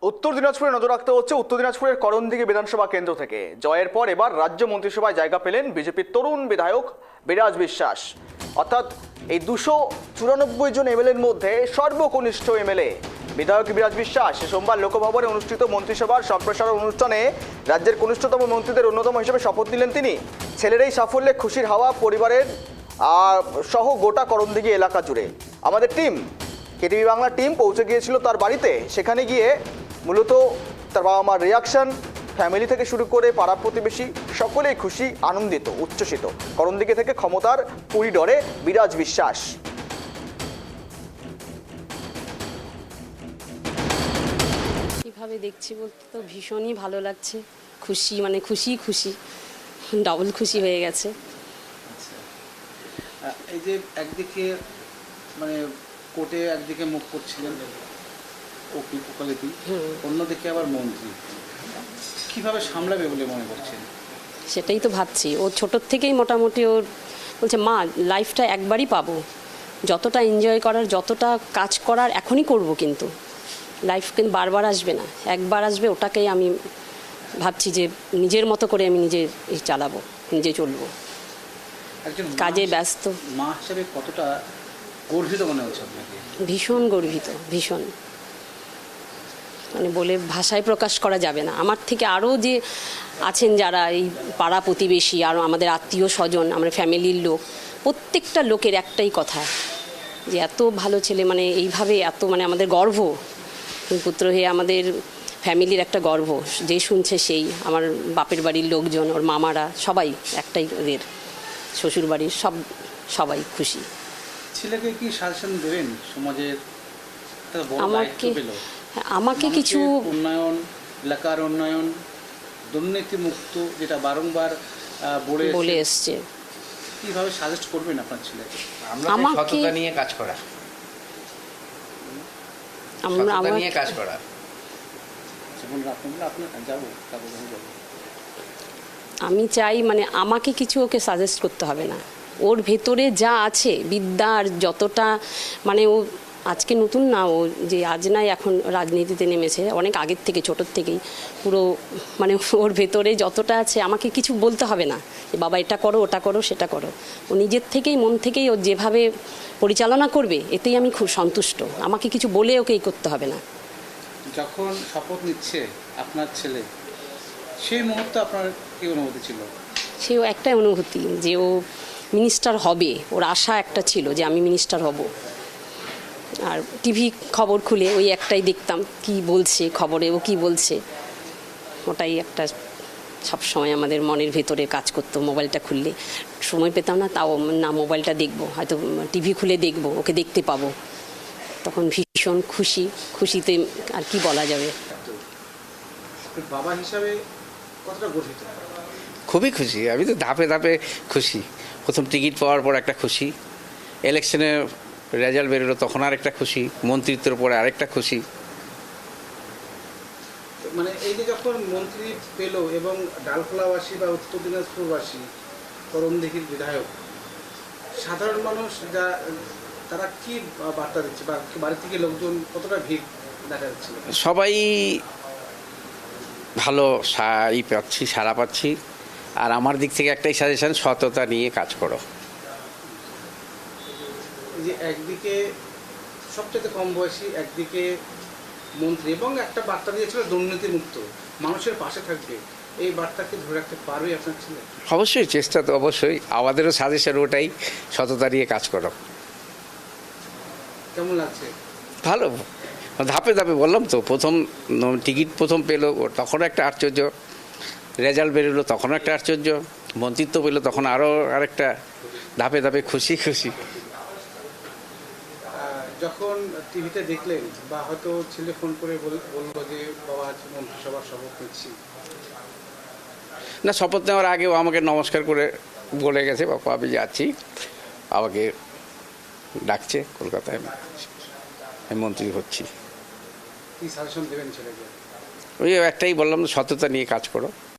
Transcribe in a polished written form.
উত্তর দিনাজপুরে নজর রাখতে হচ্ছে উত্তর দিনাজপুরের করণদিঘি বিধানসভা কেন্দ্র থেকে। জয়ের পর এবার রাজ্য মন্ত্রিসভায় জায়গা পেলেন বিজেপির তরুণ বিধায়ক বিরাজ বিশ্বাস। অর্থাৎ এই 294 জন এমএলএর মধ্যে সর্বকনিষ্ঠ এমএলএ বিধায়ক বিরাজ বিশ্বাস। সোমবার লোকভবনে অনুষ্ঠিত মন্ত্রিসভার সম্প্রসারণ অনুষ্ঠানে রাজ্যের কনিষ্ঠতম মন্ত্রীদের অন্যতম হিসেবে শপথ নিলেন তিনি। ছেলের এই সাফল্যে খুশির হাওয়া পরিবারের সহ গোটা করণদিঘি এলাকা জুড়ে। আমাদের টিম, কেটিভি বাংলা টিম পৌঁছে গিয়েছিল তার বাড়িতে। সেখানে গিয়ে মূলত তার বাবা মার রিয়াকশন, ফ্যামিলি থেকে শুরু করে পাড়া প্রতিবেশী সকলেই খুশি, আনন্দিত, উচ্ছ্বসিত। করণদিঘি থেকে ক্ষমতার করিডরে বিরাজ বিশ্বাস। কিভাবে দেখছি বলতে তো ভীষণই ভালো লাগছে। খুশি, মানে খুশি খুশি, ডাবল খুশি হয়ে গেছে। এই যে একদিকে মানে কোর্টে একদিকে মুখ করছিলেন ওকালতি, অন্যদিকে আবার মন্ত্রী, কিভাবে সামলাবে বলে মনে করছেন? সেটাই তো ভাবছি। ও ছোটোর থেকেই মোটামুটি ওর বলছে, মা লাইফটা একবারই পাবো, যতটা এনজয় করার, যতটা কাজ করার এখনই করব, কিন্তু লাইফ কিন্তু বারবার আসবে না, একবার আসবে। ওটাকেই আমি ভাবছি যে নিজের মতো করে আমি নিজে চালাবো, নিজে চলবো। কাজে ব্যস্ত মা হিসেবে কতটা গর্বিত মনে হচ্ছে আপনাকে? ভীষণ গর্বিত, ভীষণ, মানে বলে ভাষায় প্রকাশ করা যাবে না। আমার থেকে আরও যে আছেন যারা এই পাড়া প্রতিবেশী, আরও আমাদের আত্মীয় স্বজন, আমার ফ্যামিলির লোক, প্রত্যেকটা লোকের একটাই কথা যে এত ভালো ছেলে, মানে এইভাবে এত, মানে আমাদের গর্ব, পুত্র হয়ে আমাদের ফ্যামিলির একটা গর্ব। যে শুনছে সেই, আমার বাপের বাড়ির লোকজন, ওর মামারা সবাই একটাই, ওদের শ্বশুরবাড়ির সবাই খুশি। ছেলেকে কি সাজেশন দেবেন সমাজের? আমাকে কিছু উন্নয়ন, এলাকার উন্নয়ন, দুর্নীতি মুক্ত, যেটা বারংবার বলে এসছে, কিভাবে সাজেস্ট করবেন আপনার ছেলেকে? আমরা সততা নিয়ে কাজ করা, সততা নিয়ে কাজ করা। আমি চাই, মানে আমাকে কিছু ওকে সাজেস্ট করতে হবে না। ওর ভেতরে যা আছে বিদ্যার যতটা, মানে ও আজকে নতুন না, ও যে আজ নাই এখন রাজনীতিতে নেমেছে, অনেক আগের থেকে, ছোটোর থেকেই পুরো, মানে ওর ভেতরে যতটা আছে আমাকে কিছু বলতে হবে না যে বাবা এটা করো, ওটা করো, সেটা করো। ও নিজের থেকেই, মন থেকেই ও যেভাবে পরিচালনা করবে, এতেই আমি খুব সন্তুষ্ট। আমাকে কিছু বলে ওকে এই করতে হবে না। যখন শপথ নিচ্ছে আপনার ছেলে, সেই মুহূর্তে আপনার কি অনুভূতি ছিল? সেও একটাই অনুভূতি যে ও মিনিস্টার হবে, ওর আশা একটা ছিল যে আমি মিনিস্টার হব। আর টিভি খবর খুলে ওই একটাই দেখতাম, কি বলছে খবরে, ও কি বলছে, ওটাই একটা সবসময় আমাদের মনের ভেতরে কাজ করতো। মোবাইলটা খুললে সময় পেতাম না, তাও না মোবাইলটা দেখবো, হয়তো টিভি খুলে দেখবো, ওকে দেখতে পাবো, তখন ভীষণ খুশি। খুশিতে আর কি বলা যাবে। বাবা হিসাবে কতটা গর্বিত? খুবই খুশি, আমি তো ধাপে ধাপে খুশি। প্রথম টিকিট পাওয়ার পর একটা খুশি, ইলেকশনে রেজাল্ট বেরোলো তখন আরেকটা খুশি, মন্ত্রিত্বের পরে আরেকটা খুশি। মানে এই যে যখন মন্ত্রী পেল এবং ডালখোলাবাসী বা উত্তর দিনাজপুরবাসী, করণদিঘির বিধায়ক, সাধারণ মানুষ যা, তারা কি বার্তা দিচ্ছে, বা বাড়ি থেকে লোকজন কতটা ভিড় দেখা যাচ্ছে? সবাই ভালো পাচ্ছি, সাড়া পাচ্ছি। আর আমার দিক থেকে একটাই সাজেশন, সততা নিয়ে কাজ করো। যে একদিকে সবচেয়ে কম বয়সী, একদিকে মন্ত্রী, এবং একটা বার্তা দিয়েছিল দুর্নীতি মুক্ত, মানুষের পাশে থাকবে, এই বার্তাকে ধরে রাখতে পারবে আপনার ছেলে? অবশ্যই, চেষ্টা তো অবশ্যই। আমাদেরও সাজেশন ওটাই, সততা নিয়ে কাজ করো। কেমন লাগছে? ভালো, ধাপে ধাপে, বললাম তো, প্রথম টিকিট প্রথম পেলো তখন একটা আশ্চর্য, রেজাল্ট বেরোলো তখন একটা আশ্চর্য, মন্ত্রিত্ব পেলো তখন আরও আরেকটা, ধাপে ধাপে খুশি খুশি। যখন টিভিতে দেখলেন, বা হয়তো ছেলে ফোন করে বললো যে বাবা আজ মন্ত্রিসভার শপথ নিচ্ছি, না, শপথ নেওয়ার আগেও আমাকে নমস্কার করে বলে গেছে, বাবা আমি যাচ্ছি, আমাকে ডাকছে কলকাতায়, আমি মন্ত্রী হচ্ছি। কি সাজেশন দেবেন ছেলেকে? ওই একটাই বললাম, সততা নিয়ে কাজ করো।